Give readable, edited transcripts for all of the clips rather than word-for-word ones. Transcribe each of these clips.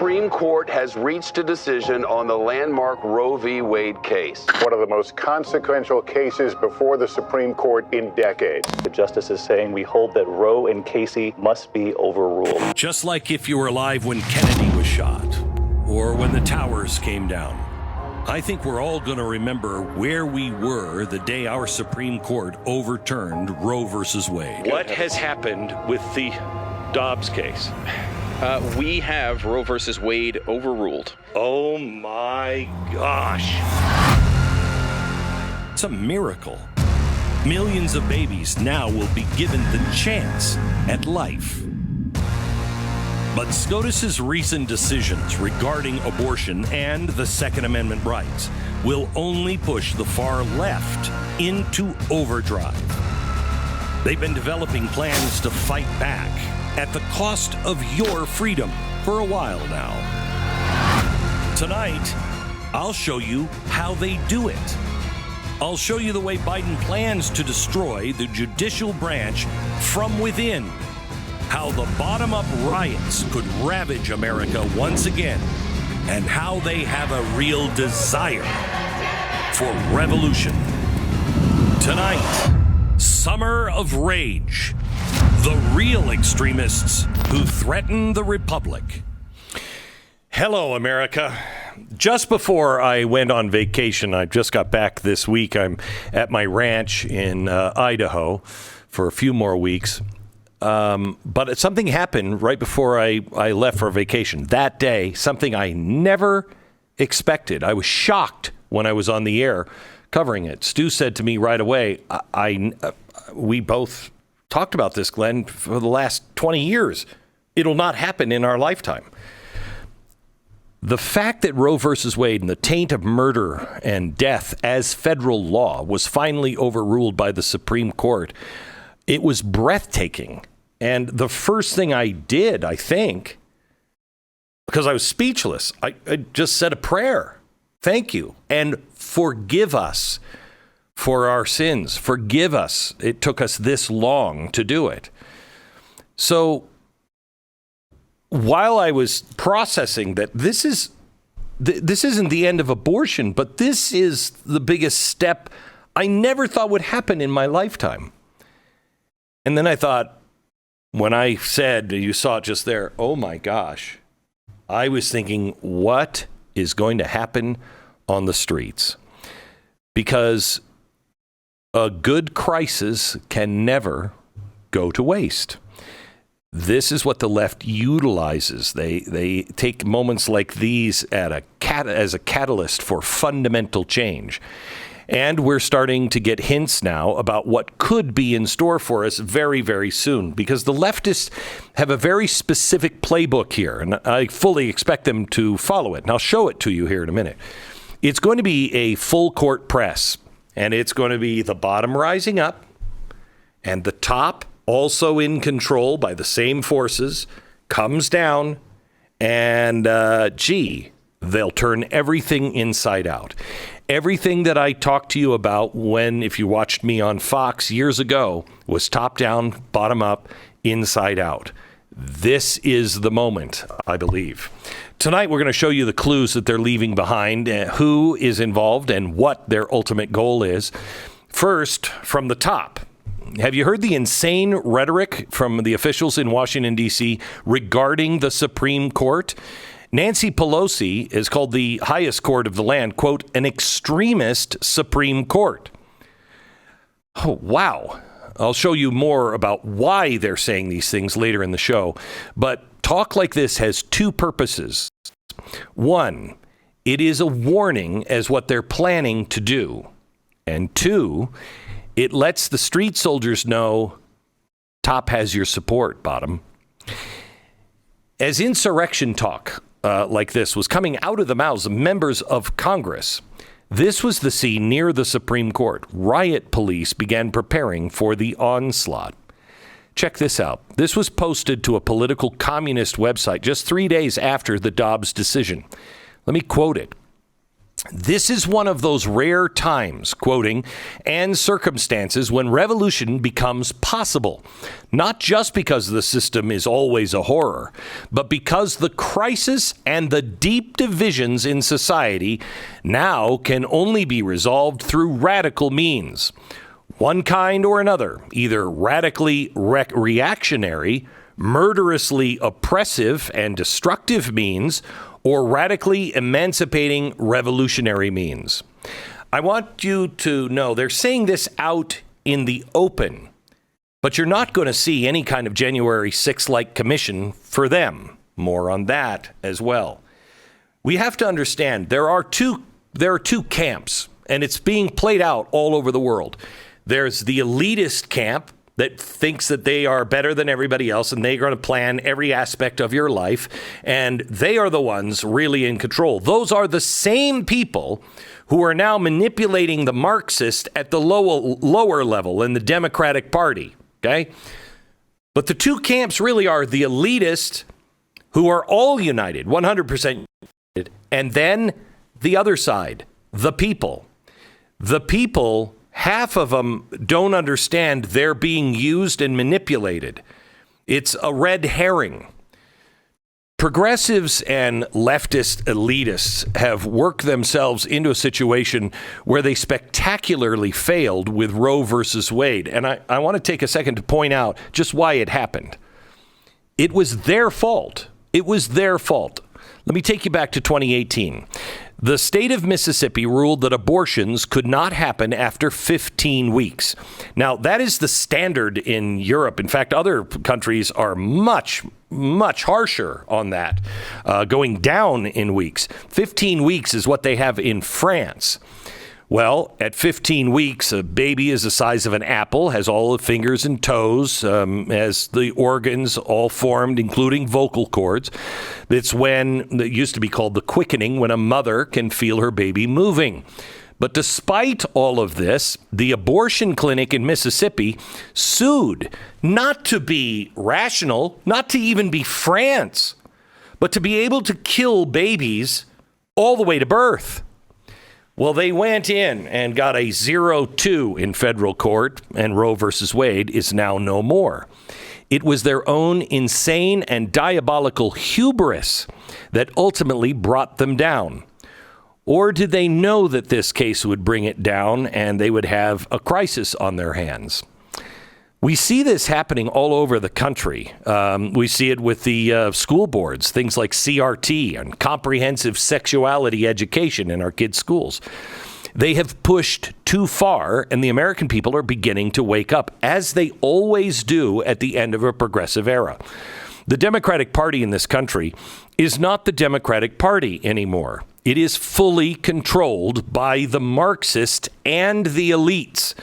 Supreme Court has reached a decision on the landmark Roe v. Wade case. One of the most consequential cases before the Supreme Court in decades. The justice is saying we hold that Roe and Casey must be overruled. Just like if you were alive when Kennedy was shot or when the towers came down. I think we're all going to remember where we were the day our Supreme Court overturned Roe versus Wade. What has happened with the Dobbs case? We have Roe versus Wade overruled. Oh my gosh. It's a miracle. Millions of babies now will be given the chance at life. But SCOTUS's recent decisions regarding abortion and the Second Amendment rights will only push the far left into overdrive. They've been developing plans to fight back at the cost of your freedom for a while now. Tonight, I'll show you how they do it. I'll show you the way Biden plans to destroy the judicial branch from within. How the bottom-up riots could ravage America once again, and how they have a real desire for revolution. Tonight, Summer of Rage, the real extremists who threaten the Republic. Hello, America. Just before I went on vacation, I just got back this week. I'm at my ranch in Idaho for a few more weeks. But something happened right before I left for vacation. That day, something I never expected. I was shocked when I was on the air covering it. Stu said to me right away, we both talked about this, Glenn, for the last 20 years. It'll not happen in our lifetime. The fact that Roe versus Wade and the taint of murder and death as federal law was finally overruled by the Supreme Court, it was breathtaking. And the first thing I did, I think, because I was speechless, I just said a prayer. Thank you. And forgive us for our sins. Forgive us. It took us this long to do it. So while I was processing that this isn't the end of abortion, but this is the biggest step I never thought would happen in my lifetime. And then I thought, when I said, you saw it just there, oh my gosh, I was thinking, what is going to happen on the streets? Because a good crisis can never go to waste. This is what the left utilizes. They take moments like these as a catalyst for fundamental change. And we're starting to get hints now about what could be in store for us very, very soon, because the leftists have a very specific playbook here, and I fully expect them to follow it. And I'll show it to you here in a minute. It's going to be a full court press, and it's going to be the bottom rising up and the top also in control by the same forces, comes down, and they'll turn everything inside out. Everything that I talked to you about if you watched me on Fox years ago, was top down, bottom up, inside out. This is the moment, I believe. Tonight, we're going to show you the clues that they're leaving behind, who is involved, and what their ultimate goal is. First, from the top. Have you heard the insane rhetoric from the officials in Washington, D.C. regarding the Supreme Court? Nancy Pelosi is called the highest court of the land, quote, an extremist Supreme Court. Oh, wow. I'll show you more about why they're saying these things later in the show. But talk like this has two purposes. One, it is a warning as what they're planning to do. And two, it lets the street soldiers know top has your support, bottom. As insurrection talk like this was coming out of the mouths of members of Congress, this was the scene near the Supreme Court. Riot police began preparing for the onslaught. Check this out. This was posted to a political communist website just 3 days after the Dobbs decision. Let me quote it. This is one of those rare times, quoting, and circumstances when revolution becomes possible, not just because the system is always a horror, but because the crisis and the deep divisions in society now can only be resolved through radical means. One kind or another, either radically reactionary, murderously oppressive and destructive means, or radically emancipating revolutionary means. I want you to know they're saying this out in the open, but you're not going to see any kind of January 6th-like commission for them. More on that as well. We have to understand there are two camps, and it's being played out all over the world. There's the elitist camp that thinks that they are better than everybody else and they're going to plan every aspect of your life, and they are the ones really in control. Those are the same people who are now manipulating the Marxist at the lower level in the Democratic Party, okay? But the two camps really are the elitist, who are all united, 100% united, and then the other side, the people. The people, half of them don't understand they're being used and manipulated. It's a red herring. Progressives and leftist elitists have worked themselves into a situation where they spectacularly failed with Roe versus Wade. And I want to take a second to point out just why it happened. It was their fault. It was their fault. Let me take you back to 2018. The state of Mississippi ruled that abortions could not happen after 15 weeks. Now, that is the standard in Europe. In fact, other countries are much, much harsher on that, going down in weeks. 15 weeks is what they have in France. Well, at 15 weeks, a baby is the size of an apple, has all the fingers and toes, has the organs all formed, including vocal cords. It's when, it used to be called the quickening, when a mother can feel her baby moving. But despite all of this, the abortion clinic in Mississippi sued not to be rational, not to even be France, but to be able to kill babies all the way to birth. Well, they went in and got a 0-2 in federal court, and Roe versus Wade is now no more. It was their own insane and diabolical hubris that ultimately brought them down. Or did they know that this case would bring it down and they would have a crisis on their hands? We see this happening all over the country. We see it with the school boards, things like CRT and comprehensive sexuality education in our kids' schools. They have pushed too far, and the American people are beginning to wake up, as they always do at the end of a progressive era. The Democratic Party in this country is not the Democratic Party anymore. It is fully controlled by the Marxist and the elites.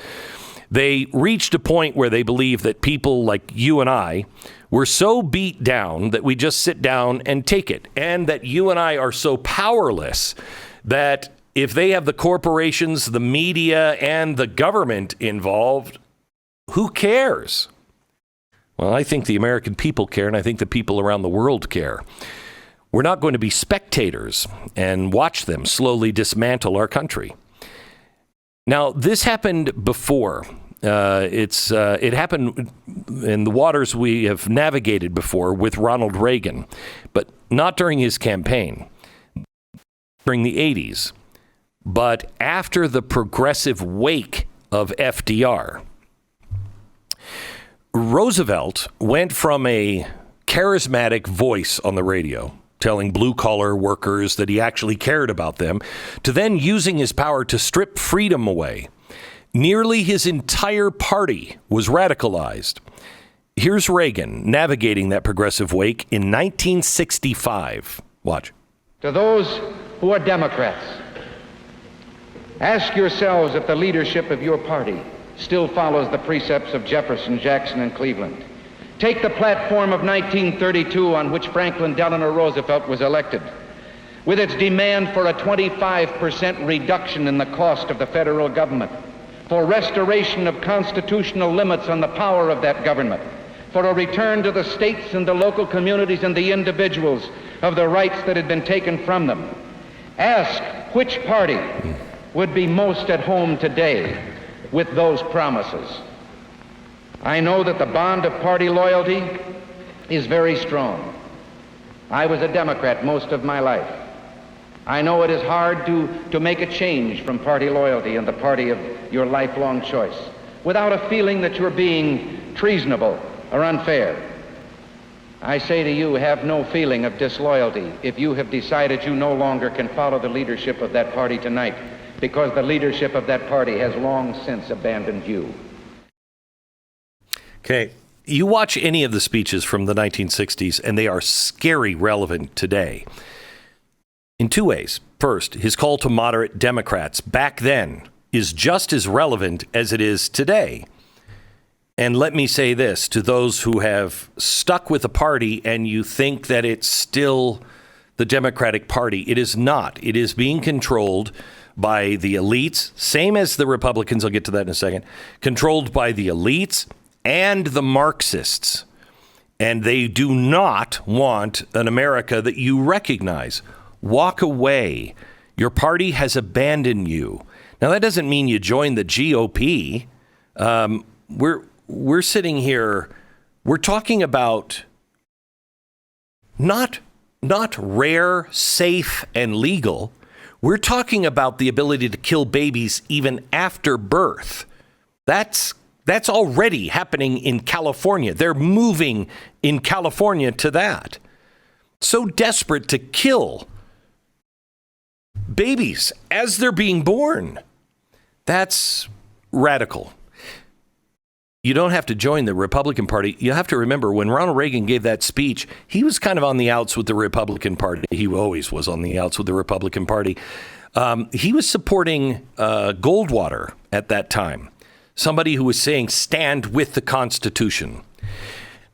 They reached a point where they believe that people like you and I were so beat down that we just sit down and take it, and that you and I are so powerless that if they have the corporations, the media, and the government involved, who cares? Well, I think the American people care, and I think the people around the world care. We're not going to be spectators and watch them slowly dismantle our country. Now, this happened before. It happened in the waters we have navigated before with Ronald Reagan, but not during his campaign, during the 80s, but after the progressive wake of FDR. Roosevelt went from a charismatic voice on the radio, telling blue-collar workers that he actually cared about them, to then using his power to strip freedom away. Nearly his entire party was radicalized. Here's Reagan navigating that progressive wake in 1965. Watch. To those who are Democrats, ask yourselves if the leadership of your party still follows the precepts of Jefferson, Jackson, and Cleveland. Take the platform of 1932 on which Franklin Delano Roosevelt was elected, with its demand for a 25% reduction in the cost of the federal government, for restoration of constitutional limits on the power of that government, for a return to the states and the local communities and the individuals of the rights that had been taken from them. Ask which party would be most at home today with those promises? I know that the bond of party loyalty is very strong. I was a Democrat most of my life. I know it is hard to make a change from party loyalty and the party of your lifelong choice without a feeling that you're being treasonable or unfair. I say to you, have no feeling of disloyalty if you have decided you no longer can follow the leadership of that party tonight, because the leadership of that party has long since abandoned you. Okay, you watch any of the speeches from the 1960s, and they are scary relevant today in two ways. First, his call to moderate Democrats back then is just as relevant as it is today. And let me say this to those who have stuck with a party and you think that it's still the Democratic Party. It is not. It is being controlled by the elites, same as the Republicans. I'll get to that in a second. Controlled by the elites and the Marxists. And they do not want an America that you recognize. Walk away. Your party has abandoned you. Now, that doesn't mean you join the GOP. We're sitting here, we're talking about not rare, safe, and legal. We're talking about the ability to kill babies even after birth. That's already happening in California. They're moving in California to that. So desperate to kill babies as they're being born. That's radical. You don't have to join the Republican Party. You have to remember, when Ronald Reagan gave that speech, he was kind of on the outs with the Republican Party. He always was on the outs with the Republican Party. He was supporting Goldwater at that time, somebody who was saying, stand with the Constitution.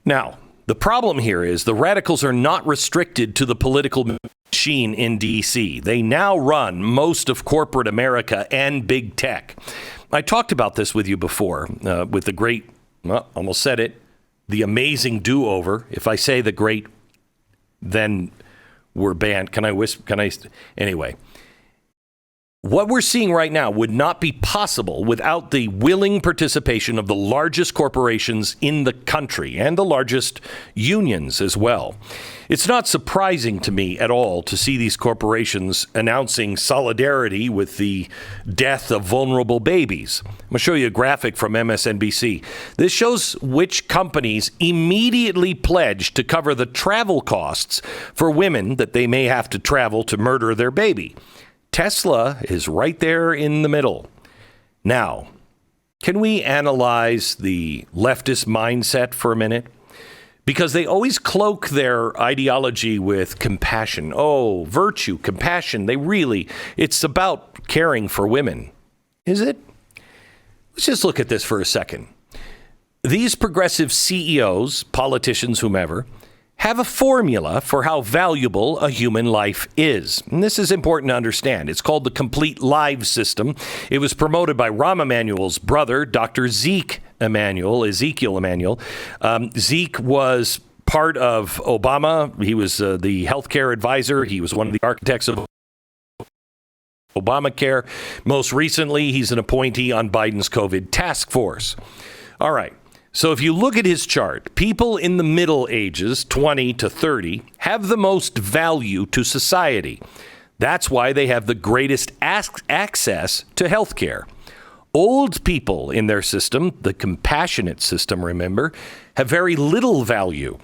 Now, the problem here is the radicals are not restricted to the political machine in D.C. They now run most of corporate America and big tech. I talked about this with you before with the great, well, almost said it, the amazing do-over. If I say the great, then we're banned. Can I whisper? Anyway. What we're seeing right now would not be possible without the willing participation of the largest corporations in the country and the largest unions as well. It's not surprising to me at all to see these corporations announcing solidarity with the death of vulnerable babies. I'm going to show you a graphic from MSNBC. This shows which companies immediately pledged to cover the travel costs for women that they may have to travel to murder their baby. Tesla is right there in the middle. Now, can we analyze the leftist mindset for a minute? Because they always cloak their ideology with compassion. Oh, virtue, compassion. It's about caring for women. Is it? Let's just look at this for a second. These progressive CEOs, politicians, whomever, have a formula for how valuable a human life is. And this is important to understand. It's called the Complete Lives System. It was promoted by Rahm Emanuel's brother, Dr. Ezekiel Emanuel. Zeke was part of Obama. He was the healthcare advisor. He was one of the architects of Obamacare. Most recently, he's an appointee on Biden's COVID task force. All right. So if you look at his chart, people in the middle ages, 20 to 30, have the most value to society. That's why they have the greatest access to health care. Old people in their system, the compassionate system, remember, have very little value.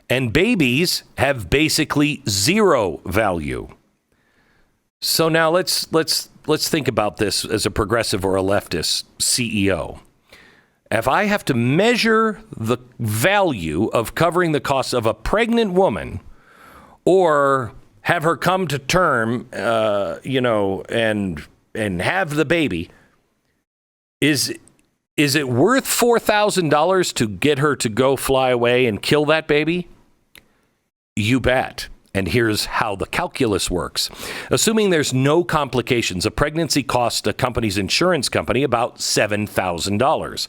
And babies have basically zero value. So now let's think about this as a progressive or a leftist CEO. If I have to measure the value of covering the costs of a pregnant woman or have her come to term, and have the baby, is it worth $4,000 to get her to go fly away and kill that baby? You bet. And here's how the calculus works. Assuming there's no complications, a pregnancy costs a company's insurance company about $7,000.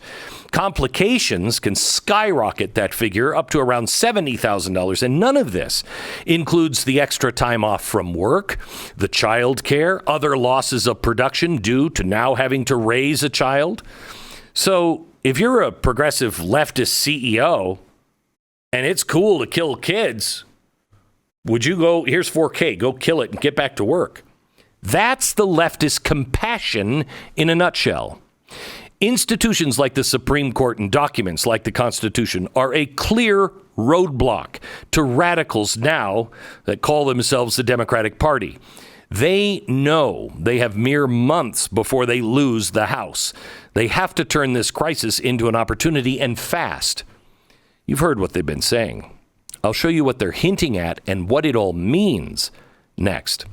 Complications can skyrocket that figure up to around $70,000. And none of this includes the extra time off from work, the child care, other losses of production due to now having to raise a child. So if you're a progressive leftist CEO and it's cool to kill kids, would you go, here's 4K, go kill it and get back to work? That's the leftist compassion in a nutshell. Institutions like the Supreme Court and documents like the Constitution are a clear roadblock to radicals now that call themselves the Democratic Party. They know they have mere months before they lose the House. They have to turn this crisis into an opportunity, and fast. You've heard what they've been saying. I'll show you what they're hinting at and what it all means next.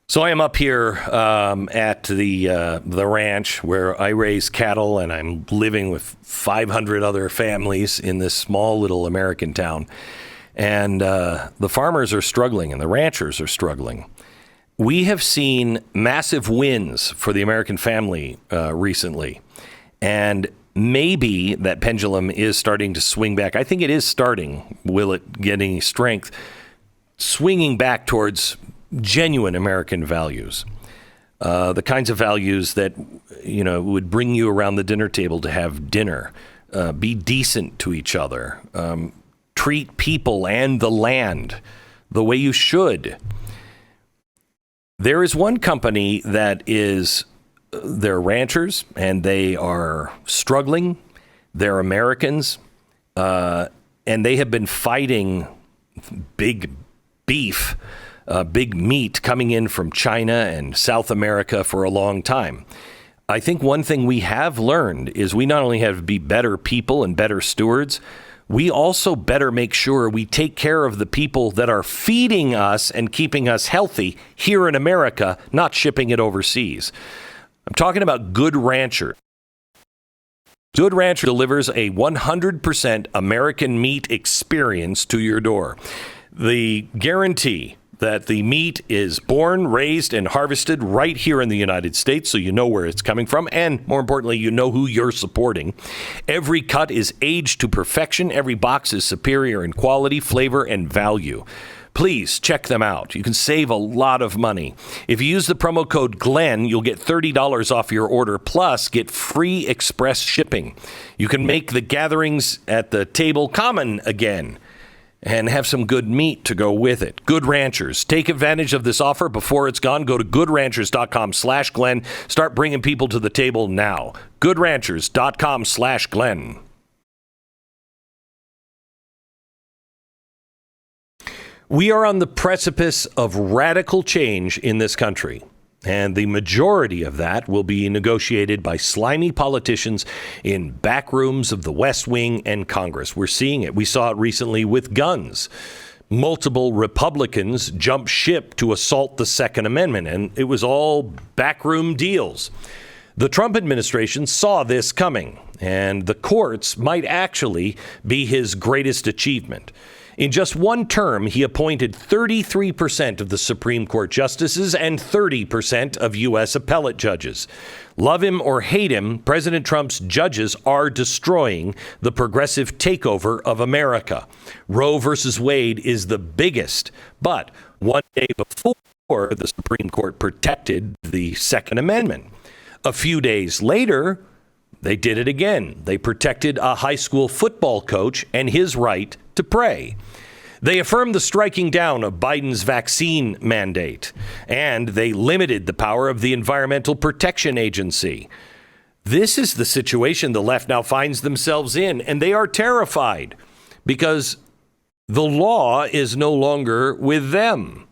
So I am up here at the ranch where I raise cattle, and I'm living with 500 other families in this small little American town. And the farmers are struggling and the ranchers are struggling. We have seen massive wins for the American family recently. And maybe that pendulum is starting to swing back. I think it is starting. Will it get any strength? Swinging back towards genuine American values. The kinds of values that, you know, would bring you around the dinner table to have dinner. Be decent to each other. Treat people and the land the way you should. There is one company that is, they're ranchers and they are struggling. They're Americans. And they have been fighting big beef, big meat coming in from China and South America for a long time. I think one thing we have learned is we not only have to be better people and better stewards, we also better make sure we take care of the people that are feeding us and keeping us healthy here in America, not shipping it overseas. I'm talking about Good Rancher. Good Rancher delivers a 100% American meat experience to your door. The guarantee that the meat is born, raised, and harvested right here in the United States, so you know where it's coming from, and more importantly, you know who you're supporting. Every cut is aged to perfection. Every box is superior in quality, flavor, and value. Please check them out. You can save a lot of money. If you use the promo code Glenn, you'll get $30 off your order, plus get free express shipping. You can make the gatherings at the table common again and have some good meat to go with it. Good Ranchers. Take advantage of this offer before it's gone. Go to goodranchers.com/Glenn. Start bringing people to the table now. goodranchers.com/Glenn. We are on the precipice of radical change in this country. And the majority of that will be negotiated by slimy politicians in back rooms of the West Wing and Congress. We're seeing it. We saw it recently with guns. Multiple Republicans jumped ship to assault the Second Amendment, and it was all backroom deals. The Trump administration saw this coming, and the courts might actually be his greatest achievement. In just one term, he appointed 33% of the Supreme Court justices and 30% of U.S. appellate judges. Love him or hate him, President Trump's judges are destroying the progressive takeover of America. Roe versus Wade is the biggest, but one day before the Supreme Court protected the Second Amendment. A few days later, they did it again. They protected a high school football coach and his right to pray. They affirmed the striking down of Biden's vaccine mandate, and they limited the power of the Environmental Protection Agency. This is the situation the left now finds themselves in, and they are terrified because the law is no longer with them.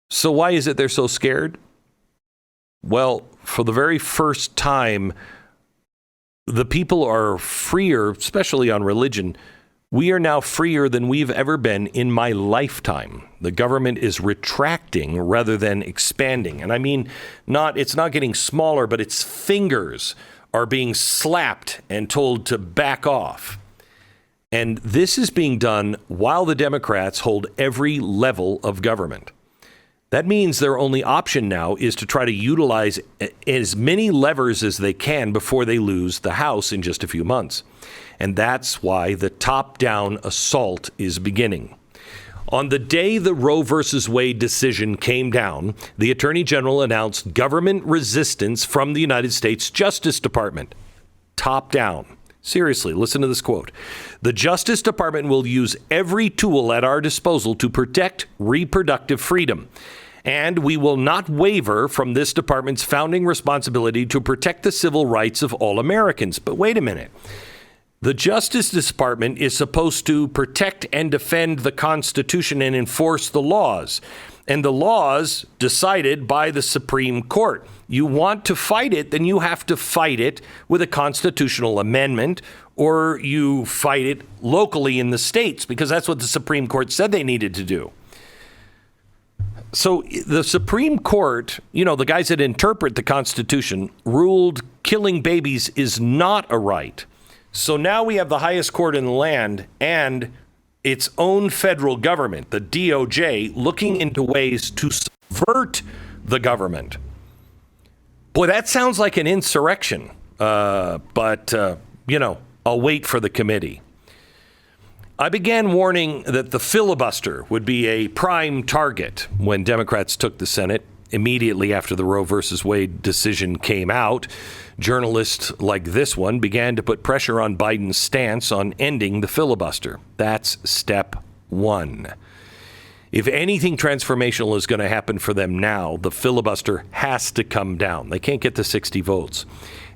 So why is it they're so scared? Well, for the very first time, the people are freer, especially on religion, We are now freer than we've ever been in my lifetime. The government is retracting rather than expanding. And I mean, it's not getting smaller, but its fingers are being slapped and told to back off. And this is being done while the Democrats hold every level of government. That means their only option now is to try to utilize as many levers as they can before they lose the House in just a few months. And that's why the top-down assault is beginning. On the day the Roe versus Wade decision came down, the Attorney General announced government resistance from the United States Justice Department. Top down. Seriously, listen to this quote. The Justice Department will use every tool at our disposal to protect reproductive freedom. And we will not waver from this department's founding responsibility to protect the civil rights of all Americans. But wait a minute. The Justice Department is supposed to protect and defend the Constitution and enforce the laws. And the laws decided by the Supreme Court. You want to fight it, then you have to fight it with a constitutional amendment, or you fight it locally in the states, because that's what the Supreme Court said they needed to do. So the Supreme Court, the guys that interpret the Constitution, ruled killing babies is not a right. So now we have the highest court in the land and its own federal government, the DOJ, looking into ways to subvert the government. Boy, that sounds like an insurrection. But I'll wait for the committee. I began warning that the filibuster would be a prime target when Democrats took the Senate immediately after the Roe versus Wade decision came out. Journalists like this one began to put pressure on Biden's stance on ending the filibuster. That's step one. If anything transformational is going to happen for them now, the filibuster has to come down. They can't get the 60 votes.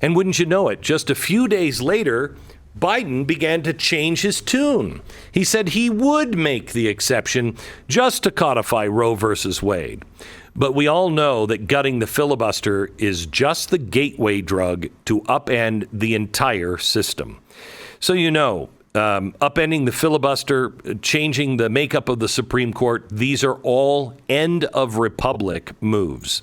And wouldn't you know it, just a few days later, Biden began to change his tune. He said he would make the exception just to codify Roe versus Wade. But we all know that gutting the filibuster is just the gateway drug to upend the entire system. So upending the filibuster, changing the makeup of the Supreme Court, these are all end of republic moves.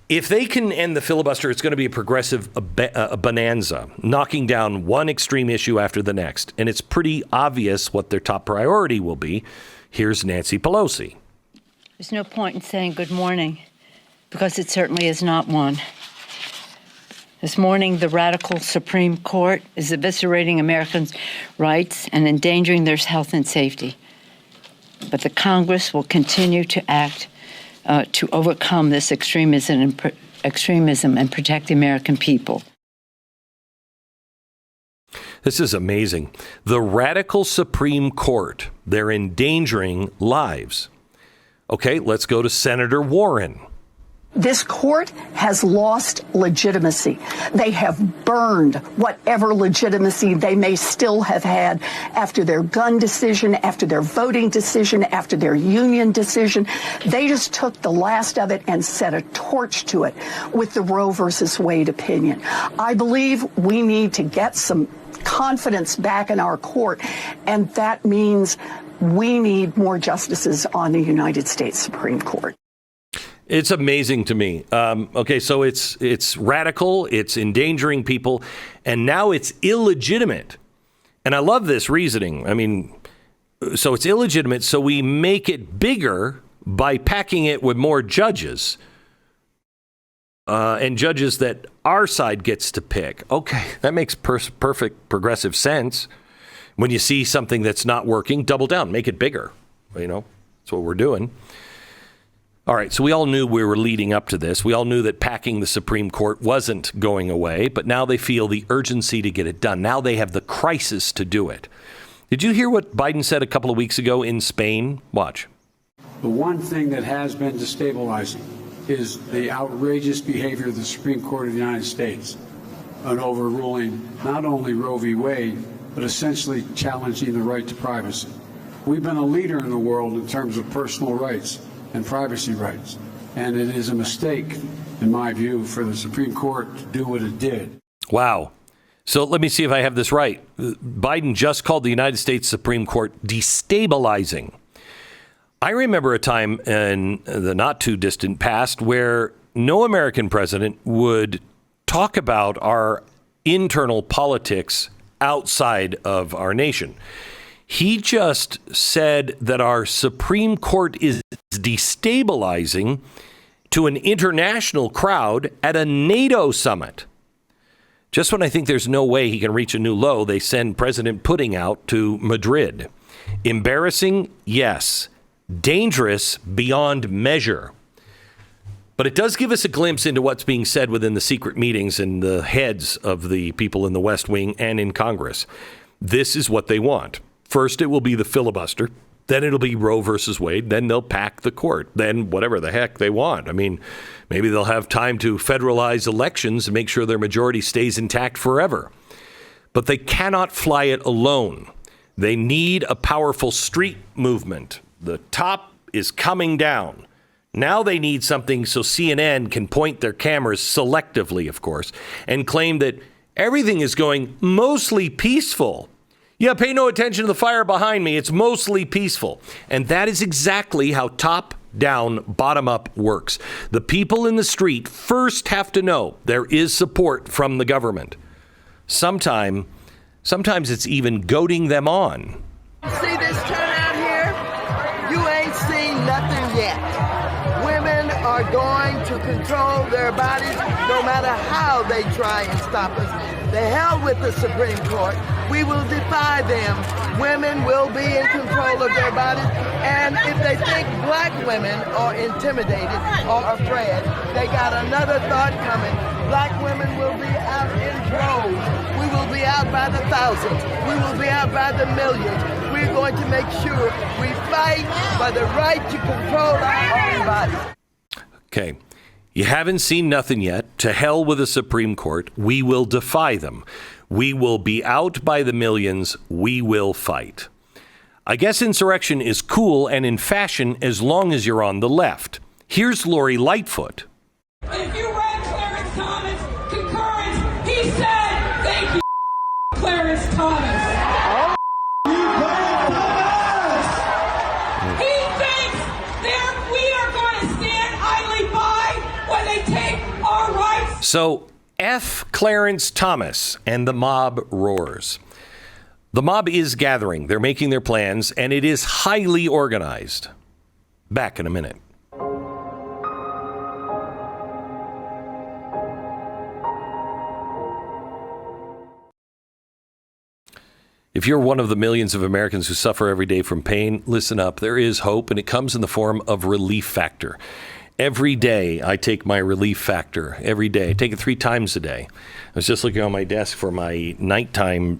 If they can end the filibuster, it's going to be a progressive bonanza, knocking down one extreme issue after the next. And it's pretty obvious what their top priority will be. Here's Nancy Pelosi. There's no point in saying good morning, because it certainly is not one. This morning, the radical Supreme Court is eviscerating Americans' rights and endangering their health and safety. But the Congress will continue to act to overcome this extremism and protect the American people. This is amazing. The radical Supreme Court, they're endangering lives. Okay, let's go to Senator Warren. This court has lost legitimacy. They have burned whatever legitimacy they may still have had after their gun decision, after their voting decision, after their union decision. They just took the last of it and set a torch to it with the Roe versus Wade opinion. I believe we need to get some confidence back in our court, and that means we need more justices on the United States Supreme Court. It's amazing to me. Okay, so it's radical, it's endangering people, and now it's illegitimate. And I love this reasoning. I mean, so it's illegitimate, so we make it bigger by packing it with more judges. And judges that our side gets to pick. Okay, that makes perfect progressive sense. When you see something that's not working, double down, make it bigger. That's what we're doing. All right, so we all knew we were leading up to this. We all knew that packing the Supreme Court wasn't going away, but now they feel the urgency to get it done. Now they have the crisis to do it. Did you hear what Biden said a couple of weeks ago in Spain? Watch. The one thing that has been destabilizing is the outrageous behavior of the Supreme Court of the United States on overruling not only Roe v. Wade, but essentially challenging the right to privacy. We've been a leader in the world in terms of personal rights and privacy rights. And it is a mistake, in my view, for the Supreme Court to do what it did. Wow. So let me see if I have this right. Biden just called the United States Supreme Court destabilizing. I remember a time in the not too distant past where no American president would talk about our internal politics outside of our nation. He just said that our Supreme Court is destabilizing to an international crowd at a NATO summit. Just when I think there's no way he can reach a new low, they send President Pudding out to Madrid. Embarrassing? Yes. Dangerous beyond measure. But it does give us a glimpse into what's being said within the secret meetings and the heads of the people in the West Wing and in Congress. This is what they want. First, it will be the filibuster. Then it'll be Roe versus Wade. Then they'll pack the court. Then whatever the heck they want. I mean, maybe they'll have time to federalize elections and make sure their majority stays intact forever. But they cannot fly it alone. They need a powerful street movement. The top is coming down. Now they need something so CNN can point their cameras selectively, of course, and claim that everything is going mostly peaceful. Yeah, pay no attention to the fire behind me. It's mostly peaceful. And that is exactly how top down, bottom up works. The people in the street first have to know there is support from the government. Sometimes it's even goading them on. See this turnout here? You ain't seen nothing yet. Women are going to control their bodies no matter how they try and stop us. The hell with the Supreme Court. We will defy them. Women will be in control of their bodies. And if they think black women are intimidated or afraid, they got another thought coming. Black women will be out in droves. We will be out by the thousands. We will be out by the millions. We're going to make sure we fight for the right to control our own bodies. Okay. You haven't seen nothing yet. To hell with the Supreme Court. We will defy them. We will be out by the millions. We will fight. I guess insurrection is cool and in fashion as long as you're on the left. Here's Lori Lightfoot. If you read Clarence Thomas' concurrence, he said, thank you, Clarence Thomas. He thinks that we are going to stand idly by when they take our rights. So, F. Clarence Thomas and the mob roars. The mob is gathering. They're making their plans, and it is highly organized. Back in a minute. If you're one of the millions of Americans who suffer every day from pain, listen up. There is hope, and it comes in the form of Relief Factor. Every day I take my Relief Factor. Every day. I take it 3 times a day. I was just looking on my desk for my nighttime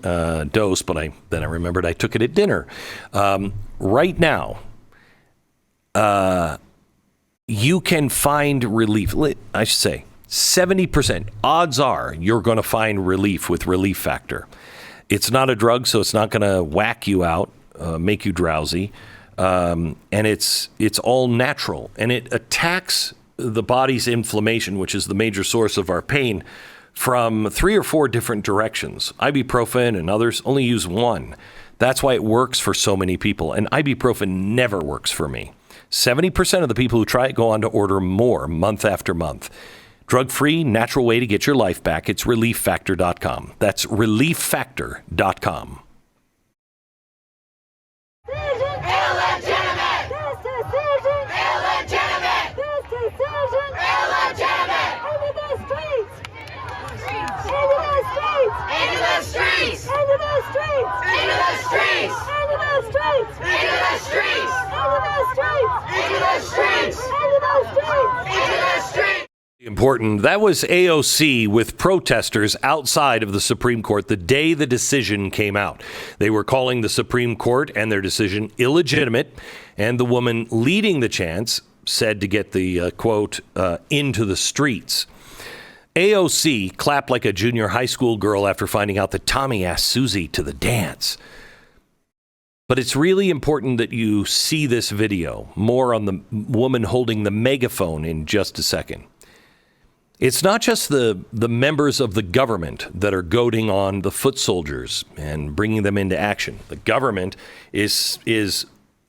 dose, but then I remembered I took it at dinner. Right now, you can find relief. I should say 70%. Odds are you're going to find relief with Relief Factor. It's not a drug, so it's not going to whack you out, make you drowsy. And it's all natural, and it attacks the body's inflammation, which is the major source of our pain, from 3 or 4 different directions. Ibuprofen and others only use one. That's why it works for so many people. And ibuprofen never works for me. 70% of the people who try it go on to order more month after month. Drug-free, natural way to get your life back. It's ReliefFactor.com. That's ReliefFactor.com. Important. That was AOC with protesters outside of the Supreme Court the day the decision came out. They were calling the Supreme Court and their decision illegitimate, and the woman leading the chants said to get the, quote, into the streets. AOC clapped like a junior high school girl after finding out that Tommy asked Susie to the dance. But it's really important that you see this video. More on the woman holding the megaphone in just a second. It's not just the members of the government that are goading on the foot soldiers and bringing them into action. The government is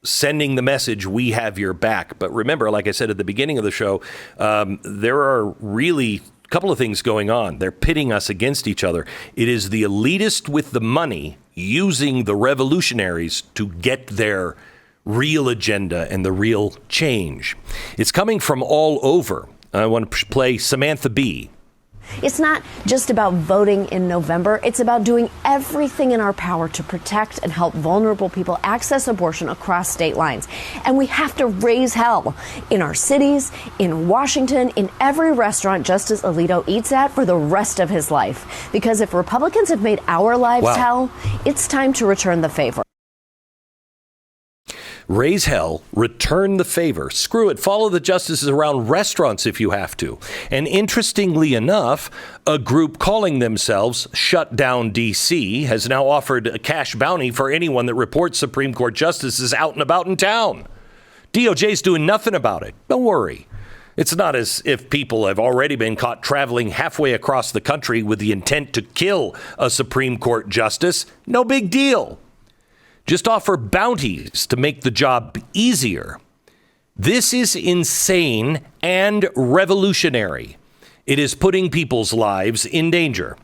sending the message, we have your back. But remember, like I said at the beginning of the show, there are really a couple of things going on. They're pitting us against each other. It is the elitist with the money using the revolutionaries to get their real agenda and the real change. It's coming from all over. I want to play Samantha Bee. It's not just about voting in November. It's about doing everything in our power to protect and help vulnerable people access abortion across state lines. And we have to raise hell in our cities, in Washington, in every restaurant Justice Alito eats at for the rest of his life. Because if Republicans have made our lives hell, it's time to return the favor. Raise hell, return the favor. Screw it. Follow the justices around restaurants if you have to. And interestingly enough, a group calling themselves Shut Down DC has now offered a cash bounty for anyone that reports Supreme Court justices out and about in town. DOJ's doing nothing about it. Don't worry. It's not as if people have already been caught traveling halfway across the country with the intent to kill a Supreme Court justice. No big deal. Just offer bounties to make the job easier. This is insane and revolutionary. It is putting people's lives in danger.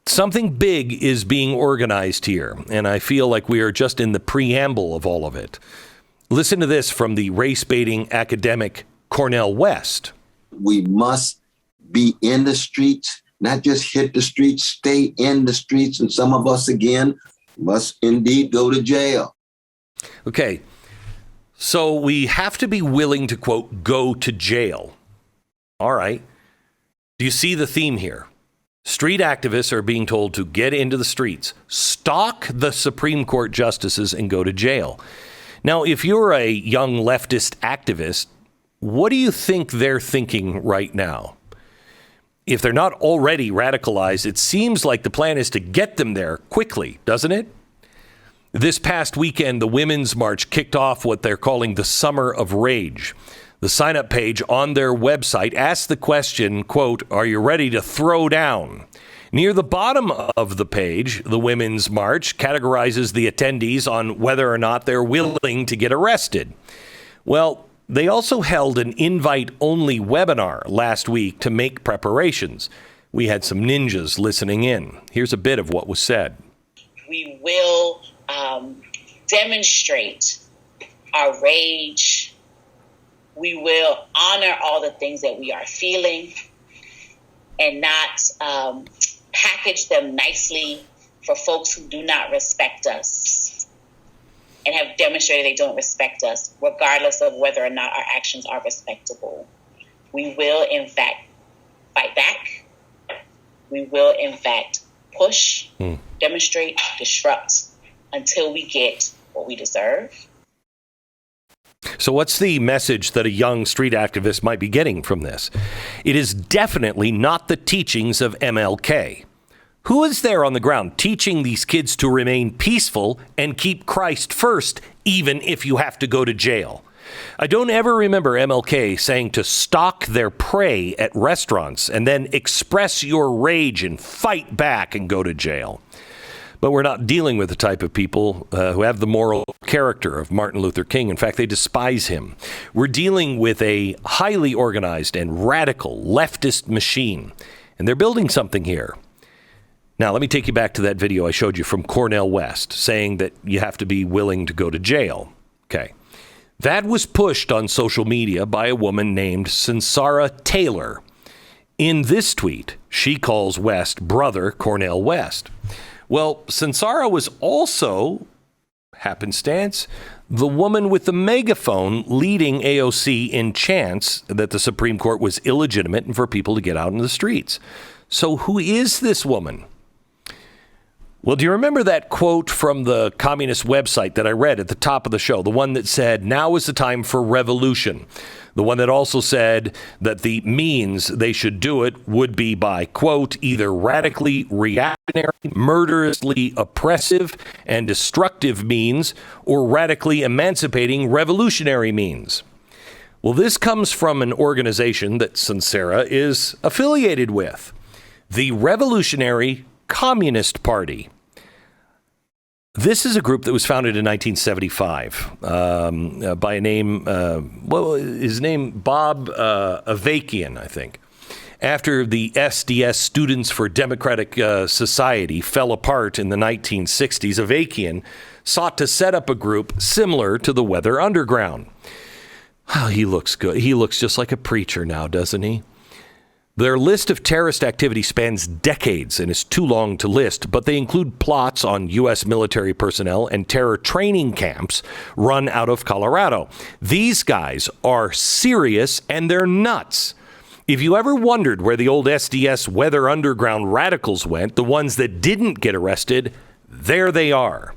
Something big is being organized here, and I feel like we are just in the preamble of all of it. Listen to this from the race-baiting academic Cornel West. We must be in the streets, not just hit the streets, stay in the streets, and some of us, again, must indeed go to jail. Okay, so we have to be willing to, quote, go to jail. All right. Do you see the theme here? Street activists are being told to get into the streets, stalk the Supreme Court justices, and go to jail. Now, if you're a young leftist activist, what do you think they're thinking right now? If they're not already radicalized, it seems like the plan is to get them there quickly, doesn't it? This past weekend, the Women's March kicked off what they're calling the Summer of Rage. The sign-up page on their website asked the question, quote, "Are you ready to throw down?" Near the bottom of the page, the Women's March categorizes the attendees on whether or not they're willing to get arrested. Well, they also held an invite-only webinar last week to make preparations. We had some ninjas listening in. Here's a bit of what was said. We will demonstrate our rage. We will honor all the things that we are feeling and not package them nicely for folks who do not respect us and have demonstrated they don't respect us, regardless of whether or not our actions are respectable. We will, in fact, fight back. We will, in fact, push, demonstrate, disrupt until we get what we deserve. So what's the message that a young street activist might be getting from this? It is definitely not the teachings of MLK. Who is there on the ground teaching these kids to remain peaceful and keep Christ first, even if you have to go to jail? I don't ever remember MLK saying to stalk their prey at restaurants and then express your rage and fight back and go to jail. But we're not dealing with the type of people who have the moral character of Martin Luther King. In fact, they despise him. We're dealing with a highly organized and radical leftist machine, and they're building something here. Now, let me take you back to that video I showed you from Cornel West saying that you have to be willing to go to jail. Okay. That was pushed on social media by a woman named Sansara Taylor. In this tweet, she calls West brother Cornel West. Well, Sansara was also, happenstance, the woman with the megaphone leading AOC in chants that the Supreme Court was illegitimate and for people to get out in the streets. So who is this woman? Well, do you remember that quote from the communist website that I read at the top of the show? The one that said, "Now is the time for revolution." The one that also said that the means they should do it would be by, quote, either radically reactionary, murderously oppressive and destructive means or radically emancipating revolutionary means. Well, this comes from an organization that Sunsera is affiliated with, the Revolutionary Communist Party. This is a group that was founded in 1975 by a name, his name, Bob Avakian, I think. After the SDS, Students for Democratic Society, fell apart in the 1960s, Avakian sought to set up a group similar to the Weather Underground. Oh, he looks good. He looks just like a preacher now, doesn't he? Their list of terrorist activity spans decades and is too long to list, but they include plots on U.S. military personnel and terror training camps run out of Colorado. These guys are serious and they're nuts. If you ever wondered where the old SDS Weather Underground radicals went, the ones that didn't get arrested, there they are.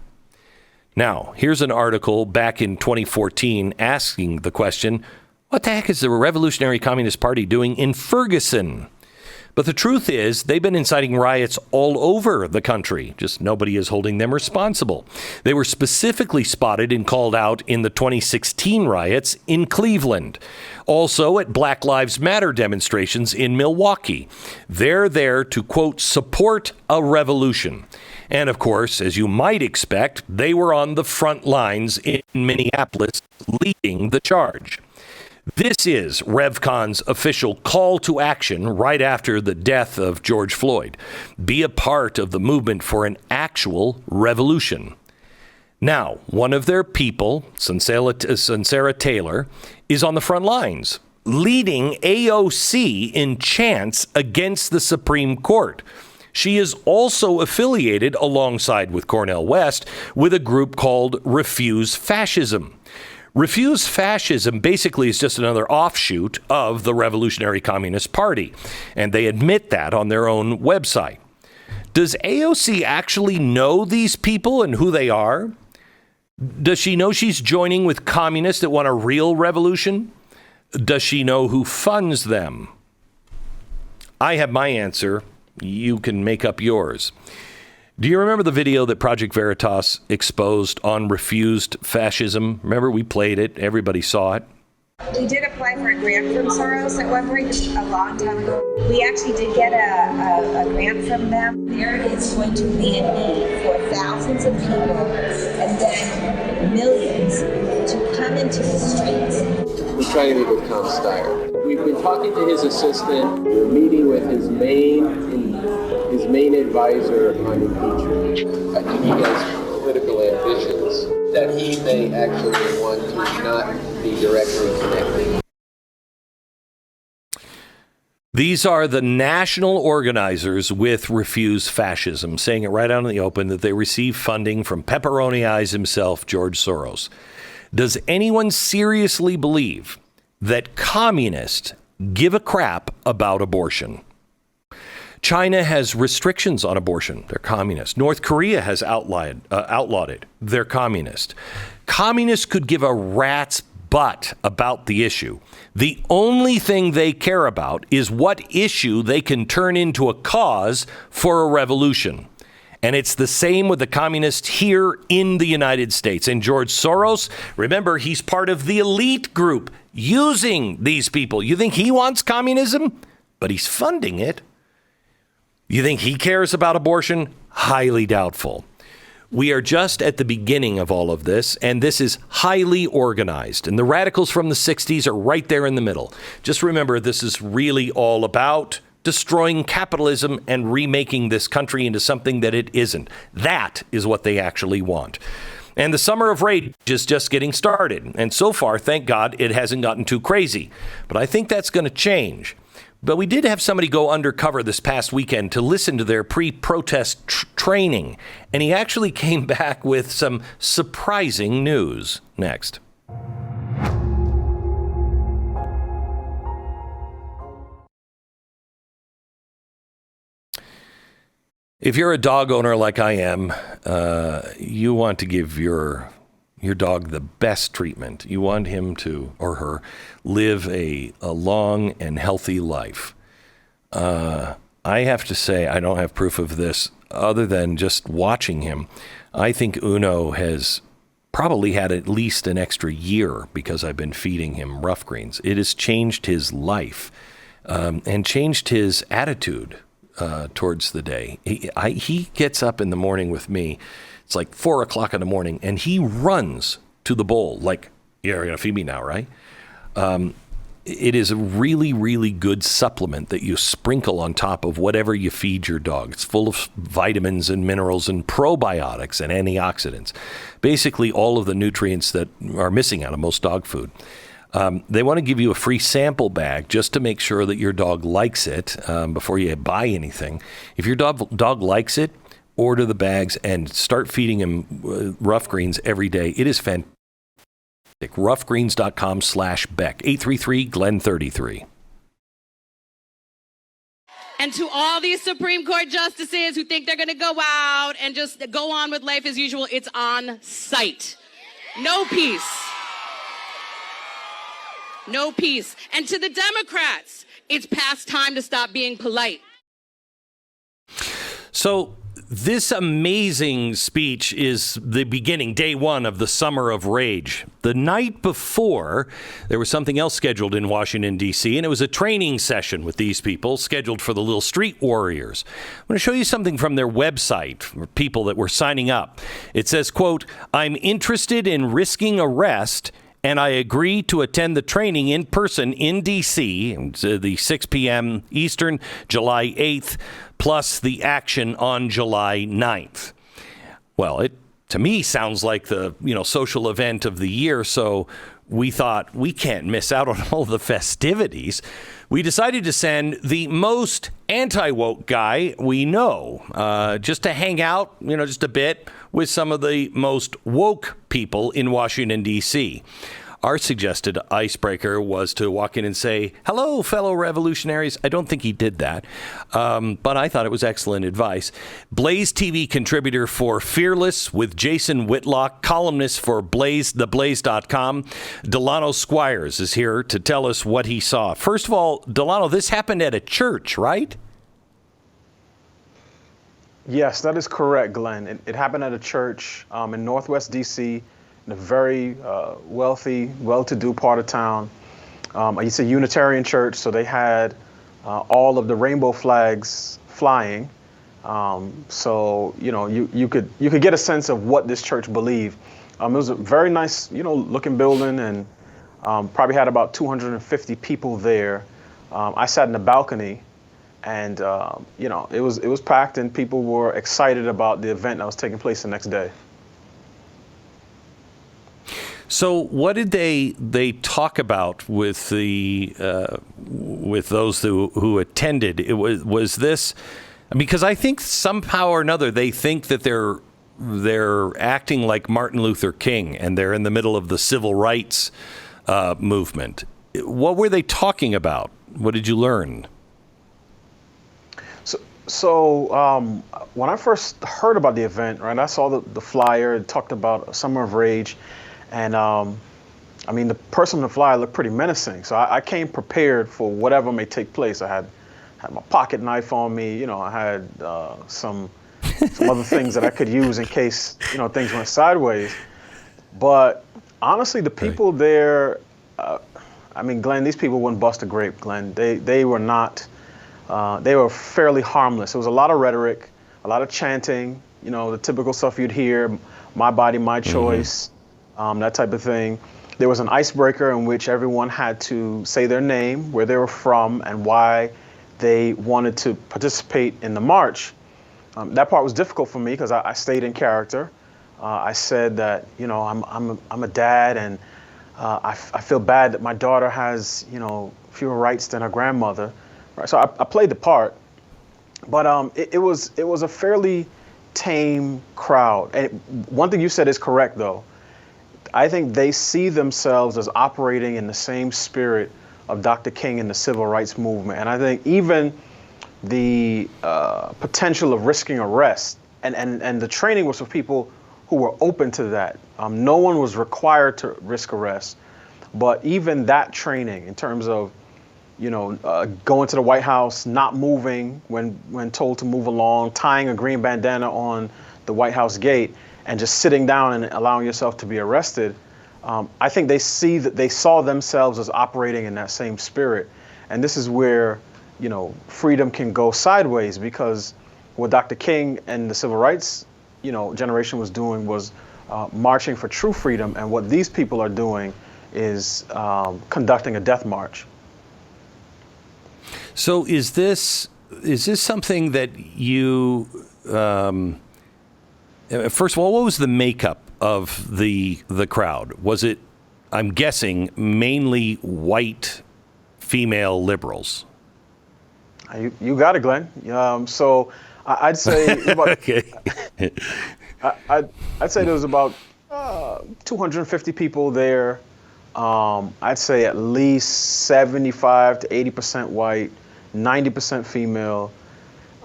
Now, here's an article back in 2014 asking the question, what the heck is the Revolutionary Communist Party doing in Ferguson? But the truth is, they've been inciting riots all over the country. Just nobody is holding them responsible. They were specifically spotted and called out in the 2016 riots in Cleveland. Also at Black Lives Matter demonstrations in Milwaukee. They're there to, quote, support a revolution. And of course, as you might expect, they were on the front lines in Minneapolis leading the charge. This is RevCon's official call to action right after the death of George Floyd. Be a part of the movement for an actual revolution. Now, one of their people, Sunsera Taylor, is on the front lines, leading AOC in chants against the Supreme Court. She is also affiliated, alongside with Cornel West, with a group called Refuse Fascism. Refuse Fascism basically is just another offshoot of the Revolutionary Communist Party, and they admit that on their own website. Does AOC actually know these people and who they are? Does she know she's joining with communists that want a real revolution? Does she know who funds them? I have my answer. You can make up yours. Do you remember the video that Project Veritas exposed on refused fascism? Remember, we played it. Everybody saw it. We did apply for a grant from Soros at one point, just a long time ago. We actually did get a grant from them. There is going to be a need for thousands of people and then millions to come into the streets. We're trying to meet with Tom Steyer. We've been talking to his assistant. We're meeting with his main advisor on impeachment. I think he has political ambitions that he may actually want to not be directly connected. These are the national organizers with Refuse Fascism, saying it right out in the open that they receive funding from Pepperoni Eyes himself, George Soros. Does anyone seriously believe that communists give a crap about abortion? China has restrictions on abortion. They're communist. North Korea has outlawed it. They're communist. Communists could give a rat's butt about the issue. The only thing they care about is what issue they can turn into a cause for a revolution. And it's the same with the communists here in the United States. And George Soros, remember, he's part of the elite group using these people. You think he wants communism? But he's funding it. You think he cares about abortion? Highly doubtful. We are just at the beginning of all of this, and this is highly organized. And the radicals from the 60s are right there in the middle. Just remember, this is really all about destroying capitalism and remaking this country into something that it isn't. That is what they actually want. And the summer of rage is just getting started. And so far, thank God, it hasn't gotten too crazy. But I think that's going to change. But we did have somebody go undercover this past weekend to listen to their pre-protest training. And he actually came back with some surprising news. Next. If you're a dog owner like I am, you want to give your dog the best treatment. You want him to, or her, live a long and healthy life. I have to say, I don't have proof of this other than just watching him. I think Uno has probably had at least an extra year because I've been feeding him rough greens. It has changed his life and changed his attitude towards the day. He gets up in the morning with me. It's like 4 o'clock in the morning, and he runs to the bowl like, "You're going to feed me now, right?" It is a really, really good supplement that you sprinkle on top of whatever you feed your dog. It's full of vitamins and minerals and probiotics and antioxidants. Basically, all of the nutrients that are missing out of most dog food. They want to give you a free sample bag just to make sure that your dog likes it before you buy anything. If your dog likes it, order the bags and start feeding him rough greens every day. It is fantastic. Roughgreens.com/Beck. 833-GLEN-33. And to all these Supreme Court justices who think they're going to go out and just go on with life as usual, it's on sight. No peace. No peace. And to the Democrats, it's past time to stop being polite. So this amazing speech is the beginning, day one of the Summer of Rage. The night before, there was something else scheduled in Washington, D.C., and it was a training session with these people scheduled for the little street warriors. I'm going to show you something from their website for people that were signing up. It says, quote, "I'm interested in risking arrest, and I agree to attend the training in person in D.C., the 6 p.m. Eastern, July 8th, plus the action on July 9th. Well, it to me sounds like the social event of the year, so we thought we can't miss out on all the festivities. We decided to send the most anti-woke guy we know, just to hang out, just a bit with some of the most woke people in Washington, D.C. Our suggested icebreaker was to walk in and say, "Hello, fellow revolutionaries." I don't think he did that, but I thought it was excellent advice. BlazeTV contributor for Fearless with Jason Whitlock, columnist for theblaze.com, Delano Squires is here to tell us what he saw. First of all, Delano, this happened at a church, right? Yes, that is correct, Glenn. It happened at a church in Northwest D.C., in a very wealthy, well-to-do part of town. It's a Unitarian church, so they had all of the rainbow flags flying. So you could get a sense of what this church believed. It was a very nice, looking building, and probably had about 250 people there. I sat in the balcony, and it was packed, and people were excited about the event that was taking place the next day. So what did they talk about with those who attended? It was this, because I think somehow or another they think that they're acting like Martin Luther King, and they're in the middle of the civil rights movement. What were they talking about? What did you learn? So when I first heard about the event, right, I saw the flyer. It talked about Summer of Rage. And the person on the flyer looked pretty menacing. So I came prepared for whatever may take place. I had my pocket knife on me. I had some other things that I could use in case, things went sideways. But honestly, the people there, Glenn, these people wouldn't bust a grape, Glenn. They were not, they were fairly harmless. There was a lot of rhetoric, a lot of chanting, the typical stuff you'd hear, my body, my choice. That type of thing. There was an icebreaker in which everyone had to say their name, where they were from, and why they wanted to participate in the march. That part was difficult for me because I stayed in character. I said that I'm a dad, and I feel bad that my daughter has fewer rights than her grandmother. Right? So I played the part, but it was a fairly tame crowd. And one thing you said is correct, though. I think they see themselves as operating in the same spirit of Dr. King and the civil rights movement. And I think even the potential of risking arrest and the training was for people who were open to that. No one was required to risk arrest, but even that training in terms of, going to the White House, not moving when told to move along, tying a green bandana on the White House gate, and just sitting down and allowing yourself to be arrested, I think they saw themselves as operating in that same spirit. And this is where, freedom can go sideways, because what Dr. King and the civil rights, generation was doing was marching for true freedom. And what these people are doing is conducting a death march. So is this something that you, first of all, what was the makeup of the crowd? Was it, I'm guessing, mainly white female liberals? You got it, Glenn. So I'd say about, okay. I'd say there was about 250 people there. I'd say at least 75 to 80% white, 90% female.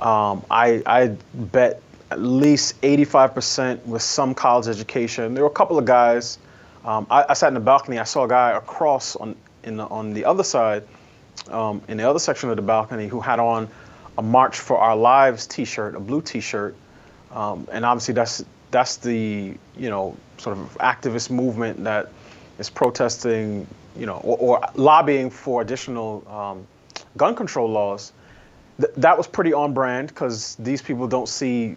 I bet at least 85% with some college education. There were a couple of guys. I sat in the balcony. I saw a guy across on the other side, in the other section of the balcony, who had on a March for Our Lives T-shirt, a blue T-shirt, and obviously that's the sort of activist movement that is protesting, or lobbying for additional gun control laws. That was pretty on brand, because these people don't see,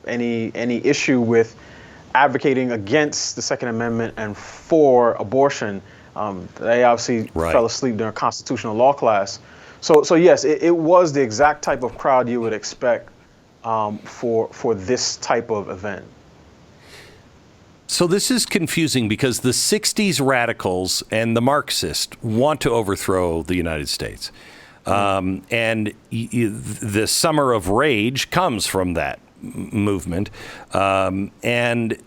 any issue with advocating against the Second Amendment and for abortion. They obviously fell asleep during constitutional law class. So yes, it was the exact type of crowd you would expect for this type of event. So this is confusing, because the 60s radicals and the Marxists want to overthrow the United States. And the Summer of Rage comes from that movement. And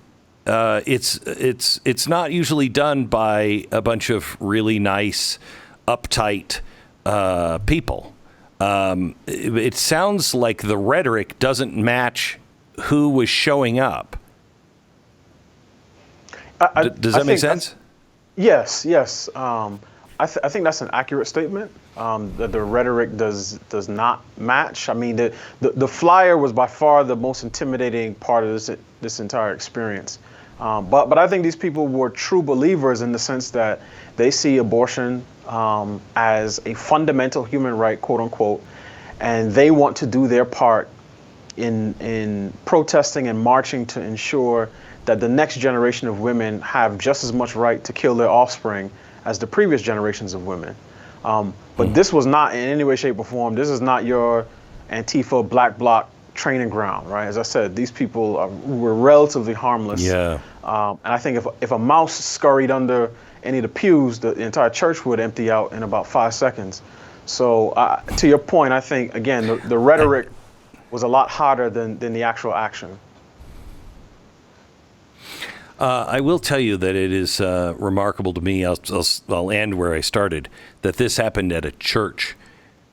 it's not usually done by a bunch of really nice, uptight people. It sounds like the rhetoric doesn't match who was showing up. Does that make sense? Yes. I think that's an accurate statement. That the rhetoric does not match. I mean, the flyer was by far the most intimidating part of this entire experience. But I think these people were true believers in the sense that they see abortion as a fundamental human right, quote unquote, and they want to do their part in protesting and marching to ensure that the next generation of women have just as much right to kill their offspring as the previous generations of women. But this was not in any way, shape, or form. This is not your Antifa black bloc training ground, right? As I said, these people were relatively harmless. Yeah. And I think if a mouse scurried under any of the pews, the entire church would empty out in about 5 seconds. So to your point, I think, again, the rhetoric was a lot hotter than the actual action. I will tell you that it is remarkable to me, I'll end where I started, that this happened at a church.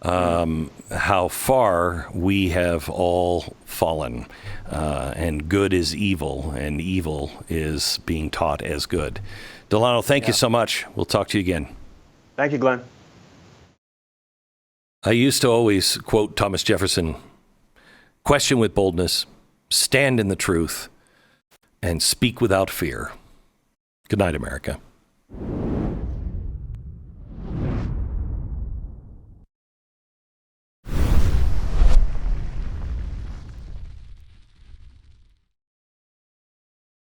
How far we have all fallen, and good is evil, and evil is being taught as good. Delano, thank you so much. We'll talk to you again. Thank you, Glenn. I used to always quote Thomas Jefferson: question with boldness, stand in the truth, and speak without fear. Good night, America.